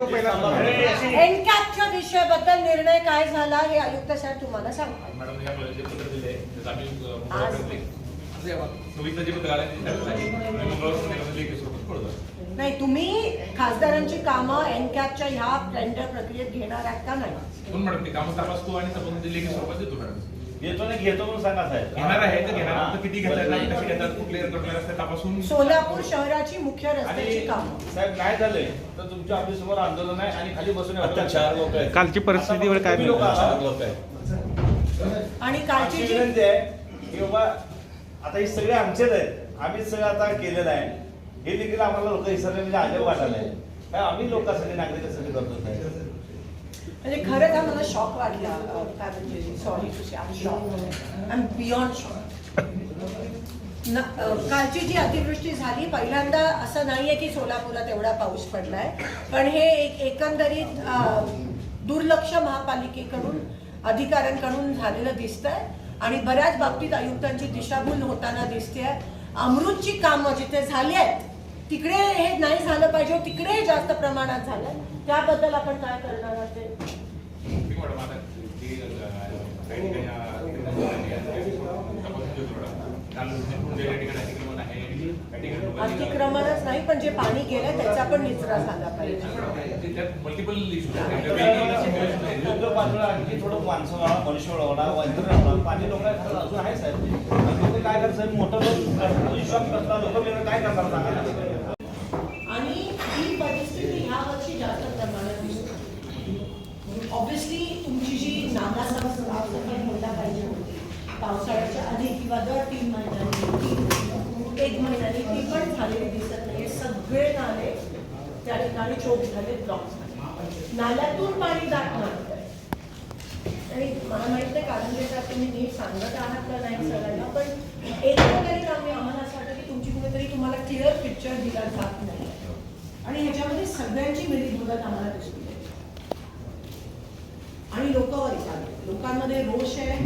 एनकॅपच्या विषयाबद्दल निर्णय काय झाला हे आयुक्त साहेब तुम्हाला सांगतात. मॅडम या जे पत्र दिले त्याचा आम्ही जे पत्र आले नाही, तुम्ही खासदारांची कामं एनकॅपच्या ह्या टेंडर प्रक्रियेत घेणार आहात का नाही? पण मॅडम ते कामं तपासतो आणि तपासून ते लेखी स्वरूपात देतो मॅडम. घेतो नाही घेतो म्हणून सांगा साहेब. घेणार आहे तर घेणार तर किती घेतात कसे घेतात कुठले रस्ते तपासून. सोलापूर शहराची मुख्य रस्त्याची कामं साहेब नाही झाले तर तुमच्या ऑफिस समोर आंदोलन आहे आणि खाली बसून आता 4 लोक आहेत. कालची परिस्थितीवर काय 4 लोक आहेत आणि कालची जी विनंती आहे की बाबा आता हे सगळे आमचेच आहेत, आम्हीच सगळं आता केलेलं आहे. हे देखील आम्हाला लोक विसरले म्हणजे अजब वाटायला आहे. आम्ही लोकांसाठी नागरिकांसाठी करतो साहेब. म्हणजे खरंच हा मला शॉक वाटला. काय म्हणजे sorry to say, I am shock, I am beyond shock. कालची जी अतिवृष्टी झाली, पहिल्यांदा असं नाहीये की सोलापुरात एवढा पाऊस पडलाय, पण हे एकंदरीत दुर्लक्ष महापालिकेकडून अधिकाऱ्यांकडून झालेलं दिसतंय आणि बऱ्याच बाबतीत आयुक्तांची दिशाभूल होताना दिसते. अमृतची कामं जिथे झाली आहेत तिकडे हे नाही झालं पाहिजे, तिकडे जास्त प्रमाणात झालं. त्याबद्दल आपण काय करणार आहात ते? अतिक्रमणच नाही पण जे पाणी गेलं त्याचा पण निचरा झाला पाहिजे. मल्टिपल आणखी थोडं माणसं वाढा, मनुष्यबळ वाढा, वाढा, पाणी लोकांना अजून आहे साहेब. लोक काय करतात, मोठं विश्वास करतात, लोक काय करतात सांगा. आणि ही परिस्थिती ह्या वर्षी जास्त प्रमाणात दिसते. ऑब्व्हियसली तुमची जी नागासाफसफाई व्हायला पाहिजे होती पावसाळ्याच्या आधी किंवा दर 3 महिन्यांनी 1 महिन्याने ती पण झालेली दिसत नाही. सगळे नाले त्या ठिकाणी चोक झाले, ब्लॉक झाले, नाल्यातून पाणी जात नाही. आणि मला माहित नाही कारंजेचा तुम्ही नीट सांगत आहात का नाही सगळ्यांना, पण एकंदरीत आम्हाला असं वाटतं की तुमची कुठेतरी तुम्हाला क्लिअर पिक्चर दिला जात नाही आणि ह्याच्यामध्ये सगळ्यांची मिलीभगत आम्हाला दिसते आणि लोकांमध्ये रोष आहे.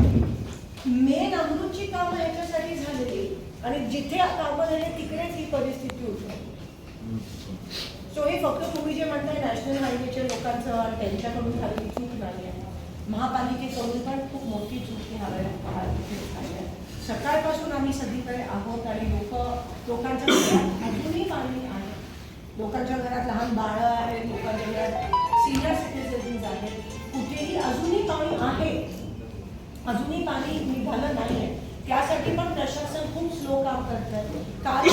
मेन अमृतची कामं ह्याच्यासाठी झालेली आणि जिथे कामं झाली तिकडेच ही परिस्थिती उद्भवली. सो हे फक्त तुम्ही जे म्हणताय नॅशनल हायवेच्या लोकांचं आणि त्यांच्याकडून झालेली चूक नाही आहे, महापालिकेकडून पण खूप मोठी चूक ही आहे. सकाळपासून आम्ही सगळीकडे आहोत आणि लोकांच्या घरात अजूनही पाणी आहे, लोकांच्या घरात लहान बाळं आहेत, लोकांच्या घरात सिनियर सिटीजन्स आहेत, कुठेही अजूनही पाणी आहे, अजूनही पाणी निघालं नाही आहे. त्यासाठी पण प्रशासन खूप स्लो काम करत आहे. काल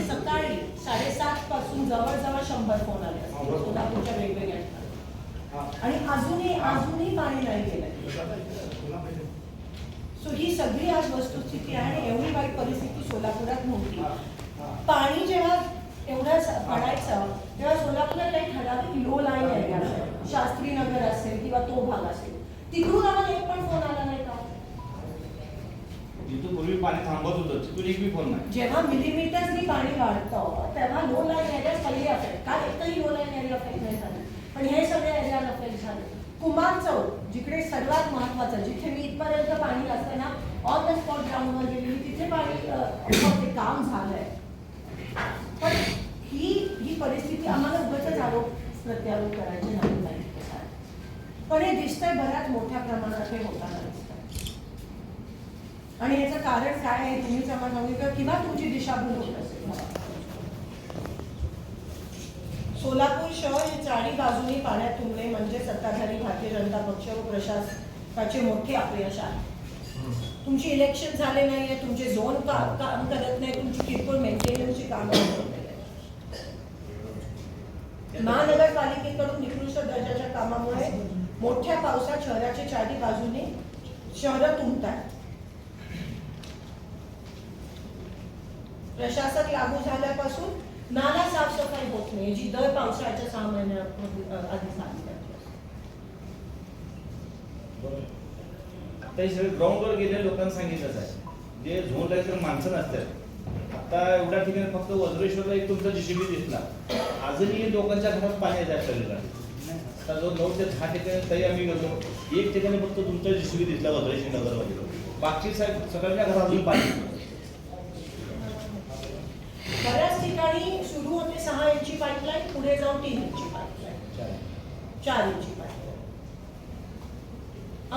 सकाळी 7:30 पासून जवळजवळ 100 फोन आले सोलापूरच्या वेगवेगळ्या आणि अजूनही पाणी नाही गेलंय. सो ही सगळी आज वस्तुस्थिती आहे आणि एवढी वाईट परिस्थिती सोलापुरात नव्हती. पाणी जेव्हा एवढं पडायचं तेव्हा सोलापुरात काही ठराविक लो लाईन एरिया असेल, शास्त्रीनगर असेल किंवा तो भाग असेल, तिकडून आम्हाला एक पण फोन आला नाही का? तिथून पूर्वी पाणी थांबत होतं, तिथून एक बी फोन नाही. जेव्हा मिलीमीटर्सनी पाणी वाढतं तेव्हा लो लाईन एरिया पहिली अफेक्ट, काल एकही लो लाईन एरिया अफेक्ट नाही झाले, पण हे सगळे एरिया अफेक्ट झाले. कुमार चौक जिकडे सर्वात महत्वाचं, जिथे मी इथपर्यंत पाणी असताना ऑन द स्पॉट ग्राउंडवर गेली, तिथे पाणी काम झालंय. पण ही परिस्थिती आम्हाला उगाच आरोप प्रत्यारोप करायचे नाही. पण हे दिसतंय बऱ्याच मोठ्या प्रमाणात हे होताना दिसतंय आणि याचं कारण काय आहे तुम्हीच आम्हाला सांगितलं किंवा तुमची दिशाभूल होत असेल. सोलापूर शहर हे चारी बाजूनी पाण्यात तुंबले म्हणजे सत्ताधारी भारतीय जनता पक्ष व प्रशासनाचे मोठे अपयश आहे. तुमची इलेक्शन झाले नाहीये, तुमचे झोन काम करत नाही, तुमची किरकोळ मेंटेनन्सची कामं महानगरपालिकेकडून निकृष्ट दर्जाच्या कामामुळे मोठ्या पावसात शहराच्या चारी बाजूने शहरं तुंबतात. प्रशासक लागू झाल्यापासून नाला साफसफाई होत नाही, जी दर पावसाळ्याच्या 6 महिन्यापूर्वी आधी झाली. आता हे सगळे ग्राउंडवर गेलेल्या लोकांना सांगितलंच आहे, जे झोन तर माणसं नसतात. आता एवढ्या ठिकाणी फक्त वज्रेश्वरला एक तुमचा जीसीबी दिसला, अजूनही लोकांच्या घरात पाणी येत आहे सगळीकडे. आता जो 9 ते 10 ठिकाणी तरी आम्ही गेलो, एक ठिकाणी फक्त तुमचा जीसीबी दिसला वज्रेश्वर नगरमध्ये, बाकी साहेब सगळ्यांच्या घरात अजून पाणी. बऱ्याच ठिकाणी सुरू होते 6 इंची पाईपलाईन, पुढे जाऊन 3 इंची पाईपलाईन. 4 इंची पाणी.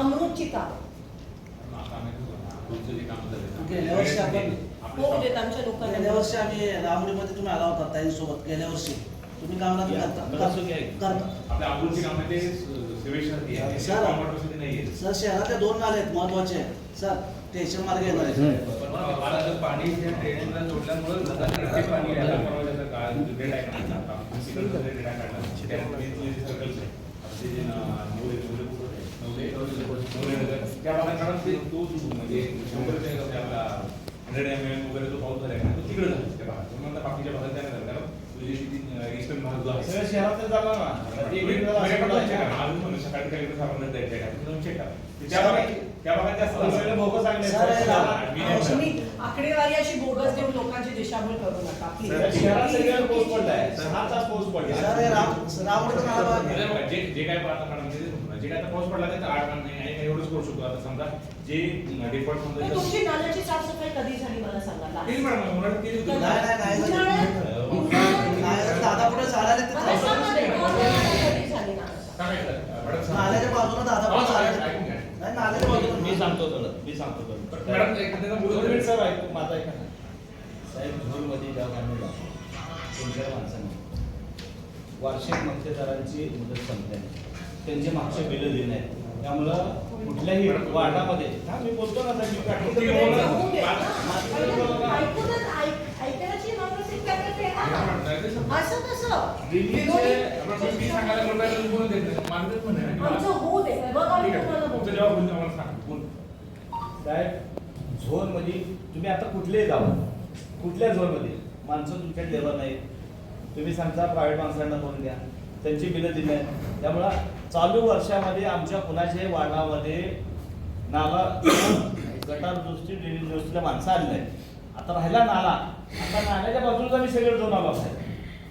अमृतची कामं गेल्या वर्षी आपण होऊ देत आमच्या लोकांना. गेल्या वर्षी आम्ही रामडीमध्ये तुम्ही आला होता ताईंसोबत गेल्या वर्षी तुम्ही कामला करता आपल्या अमृतची कामं ते सेवेसाठी आहे. सर. कॉम्प्युटरसाठी नाहीये. सर शहरातले 2 नाले आहेत महत्वाचे सर स्टेशन मार्गे येणार आहेत. पण मला जर पाणी त्या ड्रेनेजला जोडल्यामुळे लोकांना प्रत्येक पाणी यायला परवा त्याचा काळ डेटा काढला. सिग्नलचा डेटा काढला. त्यामुळे मेन जे सर्कल्स आहे. आता ते जे नवले त्या भागात ते तो म्हणजे 100 आपला 100 mm वगैरे तो पाऊस झाला तो तिकडे झाला त्या भागात. म्हणून बाकीच्या भागात त्या नाही कारण तुझी ईस्टर्न भाग जो आहे सगळ्या शहरात झाला ना अजून पण सकाळी काही आपण द्यायचं आहे तुम्ही चेक करा त्या भागात जास्त सगळे बोगस सांगले सर, तुम्ही आकडेवारी अशी बोगस देऊन लोकांची दिशाभूल करू नका please. शहरात सगळ्यावर पाऊस पडलाय 6 तास पाऊस सर पडला. हे रामडीचा नाला बघा. जे काय आता मॅडम जे काय आता पाऊस पडला ते 8 महिने एवढंच करू शकतो. आता समजा जे डिफॉल्ट पण समजा तुमची नाल्याची साफसफाई कधी झाली मला सांगा. तेच मॅडम मला तेच होतं. नाही दादा पुढे झाडाले मला सांगा ते कधी झाली नाला? काय मॅडम नाल्याच्या बाजूला दादा पुढे झाडाले ऐकून घ्या. नाही नाल्याच्या बाजूला मी सांगतो तुला मॅडम एखाद्याचा दोन बोलतो मिनिट सर ऐकतो माझा ऐका ना. साहेब झोलमध्ये जेव्हा आम्ही जातो तुमच्या माणसांनी वार्षिक मक्तेदारांची मुदत संपली आहे. त्यांचे मागचे बिलं दिले आहेत. त्यामुळं कुठल्याही वार्डामध्ये हा मी बोलतो ना आता मी ठीक आहे, बोला. होऊ दे ना. ऐकूनच ऐकण्याची मानसिकता करते ना. असं कसं विरोधी- मी सांगायला मोबाईल बोलून देत नाही मानतच पण नाही. आमचं होऊ दे मग आम्ही ठीक आहे. तुम्हाला तुमचं बोलू. जवाब बोलतो मला सांगा बोल. साहेब झोनमध्ये तुम्ही आता कुठलेही जावा कुठल्या झोनमध्ये माणसं तुमच्या लेवल नाही. तुम्ही सांगता प्रायव्हेट माणसांना फोन द्या त्यांची बिलं दिली आहेत. त्यामुळं चालू वर्षामध्ये आमच्या कुणाच्याही वार्डामध्ये नाला गटार दुरुस्ती ड्रेनेज दुरुस्तीला माणसं आली नाही. आता राहिला नाला आता नाल्याच्या बाजूला आम्ही सगळे जाऊन आलो आहे.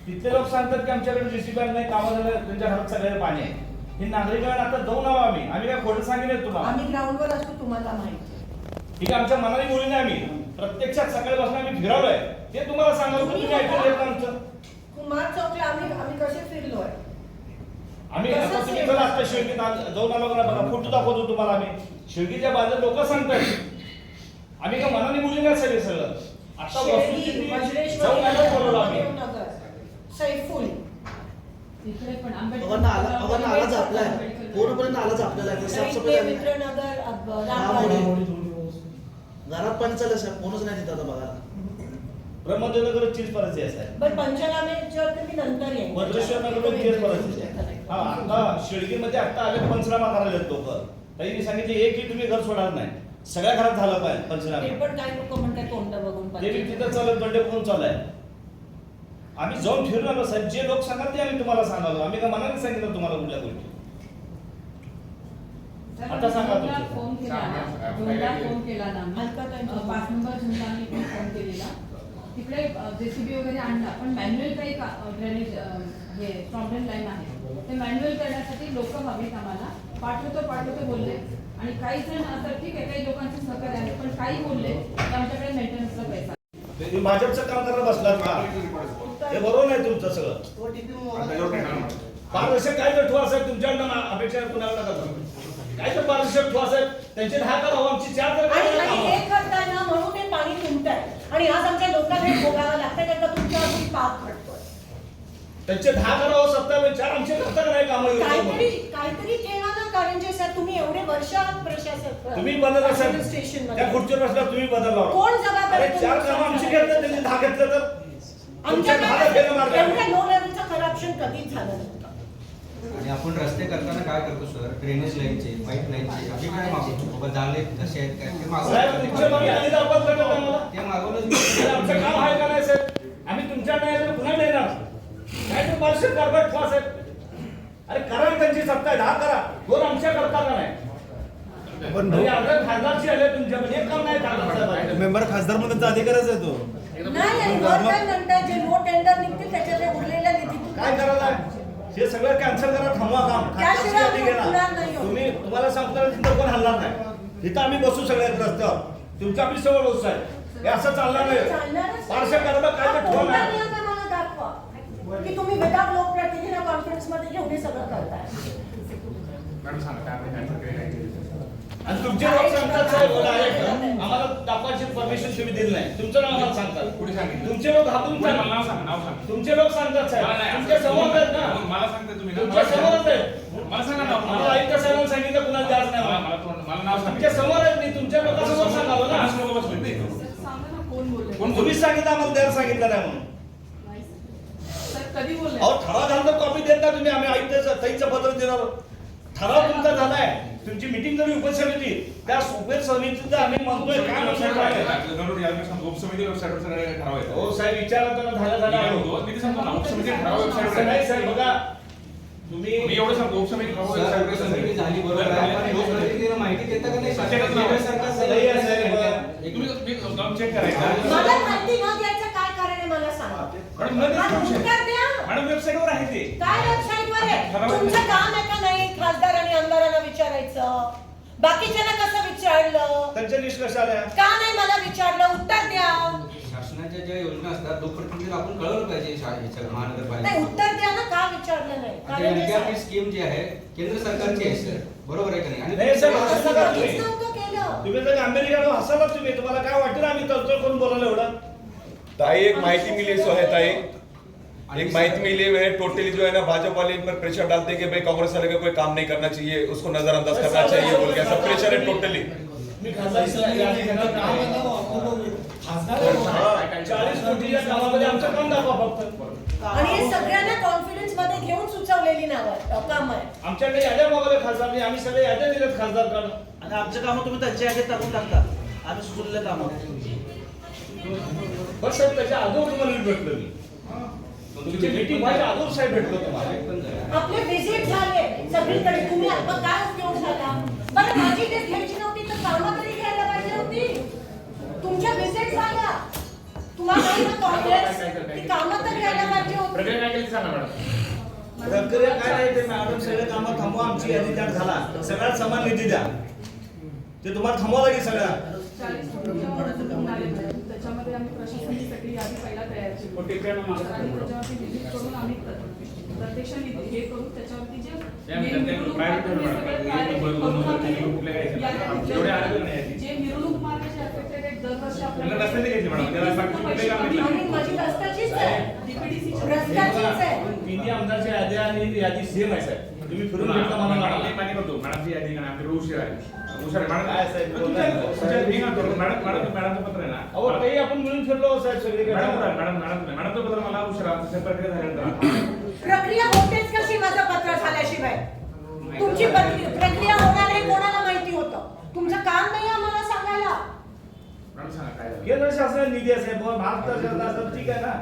तिथले लोक सांगतात की आमच्याकडे जेसीबी नाही कामं झालं त्यांच्या घरात सगळ्या पाणी आहे. हे नागरिकांना आता जाऊन आलो आम्ही काय खोटं सांगितलं तुम्हाला. आम्ही ग्राउंडवर असतो तुम्हाला माहिती आहे. ठीक आहे आमच्या मनाने बोलली नाही आम्ही प्रत्यक्षात सकाळपासून आम्ही फिरवलोय ते तुम्हाला सांगाल तुम्ही तुम्ही ऐकलं येत आमचं. कुमार चौकला आम्ही कसे फिरलोय. आम्ही आता कसं तुम्ही सेवा? जर आता शिर्डीत जाऊन आलो का बघा फोटो दाखवतो तुम्हाला आम्ही शिर्डीच्या बाजूला लोक सांगतात आम्ही का मनाने बोलली नाही सगळं आता शेळी, वस्तुस्थिती वज्रेश्वरी, जाऊन आलो बोलवलं आम्ही. नगर, सैफुल इकडे पण बघा नाला झापलाय पूर्णपणे नाला झापलेला आहे साफसफाई झाली नाही. मित्रनगर रामवाडी. रामवाडी. घरात पाणी चाललं साहेब कोणच नाही तिथं आता बघायला. ब्रह्मदेवनगर चीज परत आहे पण पंचनामेच्या तुम्ही नंतर येईल. भद्रेश्वर नगर चीज परत हा आता शिर्डीमध्ये आता आले पंचनामा करायला लोक त्यांनी सांगितले एकही तुम्ही घर सोडणार नाही सगळ्या घरात झालं पाहिजे ते पंचनामे पण काही लोक म्हणतात तोंड बघून ते बी तिथं चालत बंडे करून चालू आहे. आम्ही जाऊन फिरून आलो साहेब जे लोक सांगाल ते आम्ही तुम्हाला सांगालो आम्ही का मनाने सांगितलं तुम्हाला कुठल्या गोष्टी. आता सांगा तुमचं. फोन केला ना दोनदा फोन केला ना आम्ही. हलका त्यांचा. 5 नंबर झोनला आम्ही पण फोन केलेला तिकडे जेसीबी वगैरे आणला पण मॅन्युअल काही ड्रेनेज हे प्रॉब्लेम लाईन आहे ते मॅन्युअल करण्यासाठी लोक हवीत आम्हाला पाठवतो बोलले आणि काही जण असं ठीक आहे काही लोकांचं सहकार्य आहे पण काही बोलले की आमच्याकडे मेंटेनन्सचा पैसा तुम्ही भाजपचं काम करायला बसलात का हे बरोबर नाही तुमचं सगळं पारदर्शक काय तर ठेवा साहेब तुमच्याकडनं अपेक्षा कुणाला नका करू. काय तर पारदर्शक ठेवा साहेब त्यांचे 10 करावं आमची 4 तर आणि करावं. हे करताय ना म्हणून हे पाणी तुमतंय आणि आज आमच्या लोकांना हे भोगावं लागतंय कारण का तुमच्यावरती पाप घडतोय. त्यांचे 10 करावं 27 4 आमचे करता का नाही कामं काहीतरी केला ना कारंजे सर तुम्ही एवढे वर्ष आहात प्रशासक तुम्ही बदलला साहेब स्टेशन त्या खुर्चीवर बसला तुम्ही बदलला कोण जबाबदार अरे आहे? 4 कामं आमची घेतलं त्यांनी 10 घेतलं तर तुमच्या 10 आमच्याकडे घेणं मार्ग एवढ्या आहे. लो लेवलचं करप्शन कधीच झालं नव्हतं. आणि आपण रस्ते करताना काय करतो सर ड्रेनेज लाईनचे पाईप लाईनचे आम्ही काय मागवतो बाबा झाले कसे आहेत काय ते साहेब तुमच्या मागे मागवतो आधी दाखवत नका आम्हाला ते मागवलंच हे आमचं काम आहे का नाही साहेब आम्ही तुमच्या नाही तर पुन्हा देणार काय तर पारदर्शक कारभार ठेवा साहेब. अरे करा ना त्यांची सत्ता आहे 10 करा 2 आमच्या करता का नाही पण अर्धा खासदारची आले तुमच्यामध्ये एक काम नाही करणार साहेब. मेंबर खासदार म्हणून अधिकारच आहे तो. नाही आणि वर काय म्हणतात जे नो टेंडर निघतील त्याच्यातल्या उरलेल्या निधीतून काय करायला हे सगळं कॅन्सल करा थांबवा काम त्याशिवाय खासदारची आम्ही यादी उठणार घेणार. नाही आहोत. तुम्ही तुम्हाला सांगतो तिथं कोण हलणार नाही इथं आम्ही बसू सगळ्या रस्त्यावर तुमच्या आपली सवय बसू आहे हे असं चालणार नाही चालणारच पारदर्शक कारभार काय तर हा ठेवा कोणता नाही. नियम आहे मला दाखवा की तुम्ही विदाउट लोकप्रतिनिधी कॉन्फरन्स कॉन्फिडन्स मध्ये घेऊन हे सगळं करताय. मॅडम सांगा काय आपण काय प्रक्रिया काय केली? आणि तुमचे लोक सांगतात साहेब आम्हाला दाखवायची परमिशन तुम्ही दिली नाही. तुमचं नाव आम्हाला सांगतात. कुठे सांगितलं? तुमचे लोक हातून मला नाव सांगा, नाव सांगा. तुमचे लोक सांगतात साहेब. मला नाही, तुमच्या समोर आहेत ना. मला सांगते तुम्ही ना. तुमच्या समोरच आहेत. मला सांगा नाव. मला आयुक्त साहेबांनी सांगितलं कुणाला द्यायचं नाही मला म्हणून. मला नाव सांगा. तुमच्या समोर आहेत मी तुमच्या लोकांसमोर सांगावं ना. पन्नास लोकं बसलेत नाही. सर सांगा ना कोण बोलले? कोण तुम्हीच सांगितलं आम्हाला द्यायला सांगितलं नाही म्हणून. नाही सर. सर कधी बोलले? अहो ठराव झाला तर कॉपी देत ना तुम्ही. आम्ही आयुक्त ताईचं पत्र देणार. ठराव तुमचा झालाय. तुमची मिटिंग झाली उपसमिती. त्या उपसमितीचं आम्ही म्हणतोय काय म्हणतोय काय. उपसमिती वेबसाईटवर सगळे ठराव येतात. हो साहेब विचारा तर झालं मी काय झालं. म्हणतो, मी ते सांगतो ना, उपसमिती ठराव असं वेबसाईटवर नाही आहे. साहेब बघा तुम्ही मी एवढं सांगतो, उपसमिती ठराव सर, वेबसाईटवर समिती झाली बरोबर आहे, पण लोकप्रतिनिधीला माहिती देता का नाही? सत्याग्रह नाव. केंद्र सरकार नाही आहे, साहेब. तुम्ही जाऊन चेक करायचं. मला माहिती न द्यायचं काय कारण आहे मला सांगा. मॅडम न देता मला विषय. उत्तर द्या. मॅडम वेबसाईटवर आहे ते. काय वेबसाईटवर आहे? ठराव- तुमचं काम आहे का नाही खासदार आणि आमदारांना विचारायचं? बाकीच्यांना कसं विचारलं? त्यांच्या निष्कर्ष आल्या. का नाही मला विचारलं? उत्तर द्या. शासनाच्या ज्या योजना असतात लोकप्रतिनिधीला आपण कळवलं पाहिजे शाळेच्या नाही महानगरपालिका. उत्तर द्या ना, का विचारलं नाही? कारण हे एनडीआरएफ स्कीम जी आहे केंद्र सरकारची आहे सर, बरोबर आहे का नाही? नाही सर, असं असं नका कधीच तुम्ही. नव्हतं केलं. तुम्ही जर अमेरिकेला हसाला तुम्ही तुम्हाला काय वाटतं आम्ही तळतळ करून बोलायला एवढं. ताई एक माहिती मिली सो है ताई, एक माहिती मिली है टोटली जो है ना भाजपा वाले इन पर प्रेशर डालते हैं कि भाई कांग्रेस वाले का कोई काम नहीं करना चाहिए, उसको नजरअंदाज करना चाहिए बोल के ऐसा प्रेशर है टोटली. मी खासदार हाँ. 40 कोटीच्या कामामध्ये आमचं काम दाखवा फक्त. आणि हे सगळ्यांना कॉन्फिडन्स मध्ये घेऊन सुचवलेली नावं काम आहे. आमच्याकडे याद्या मागवल्या खासदारने. आम्ही सगळे याद्या दिल्यात खासदारकडे. आणि आमचे कामं तुम्ही त्यांच्या यादीत टाकून टाकता. आम्ही सुचवलेले कामं. बस साहेब त्याच्या अगोदर तुम्हाला भेटलो मी. तुमची मीटिंग व्हायच्या अगोदर साहेब भेटलो तुम्हाला. आपले विजिट झाले सगळीकडे. तुम्ही आता काय उपयोग झाला? बरं माझी डेट घ्यायची नव्हती तर कामं तरी घ्यायला पाहिजे होती. तुमच्या विजिट झाल्या. तुम्हाला नाही ना कॉन्फिडन्स ती कामं तर घ्यायला पाहिजे होती. प्रक्रिया काय केली सांगा मॅडम. प्रक्रिया काय नाही ते मॅडम सगळे कामं थांबवा. आमची यादी त्यात घाला. सगळ्यात समान निधी द्या. ते तुम्हाला थांबवा लागेल सगळ्या. 40 कोटीच्या ऑर्डर घेऊन आले मॅडम. त्याच्यामध्ये आम्ही प्रशासनाची सगळी यादी पहिला तयार केली आणि त्याच्यावरती विजिट करून आम्ही प्रत्यक्ष हे करून त्याच्यावरती जे मिरवणूक मार्ग हे सगळं कार्य करून आम्ही यादी- जे मिरवणूक मार्ग जे affected आहेत दरवर्षी त्यांना रस्त्याने घेतले मॅडम. त्याला बाकी कुठले काम नाही. आणि माझी रस्त्याचीच आहे. DPDC रस्त्याचीच आहे. तिन्ही आमदारच्या याद्या आणि यादी सेम आहे साहेब. तुम्ही फिरून घेतलं मला मॅडम वाटलं. एक मान्य करतो. मॅडमची यादी का आमची उशीर आहे. उशीर आहे. मॅडम काय साहेब, मी काय करतो, मॅडमचं पत्र आहे ना. अहो ताई आपण मिळून फिरलो साहेब सगळीकडे. मॅडमचं पत्र मला उशीर आहे. प्रक्रिया झाल्यानंतर प्रक्रिया होतेच कशी माझं पत्र झाल्याशिवाय? तुमची प्रक्रिया होणार आहे कोणाला माहिती होतं? तुमचं काम नाही आम्हाला सांगायला. मॅडम सांगा काय झालं. केंद्र शासनाचा निधी असेल महाराष्ट्र शासनाचा ठीक आहे ना.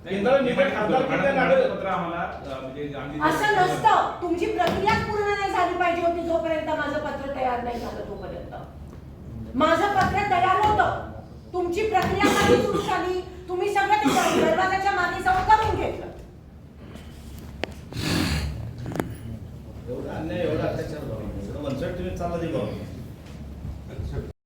केंद्र निधी खासदार किती मॅडमचं लागेल? पत्र आम्हाला म्हणजे आमची असं नसतं. तुमची प्रक्रियाच पूर्ण नाही झाली पाहिजे होती जोपर्यंत माझं पत्र तयार नाही झालं तोपर्यंत. माझं पत्र तयार होतं. तुमची प्रक्रिया कधी सुरू झाली? तुम्ही सगळं ते दरवाजाच्या मागे जाऊन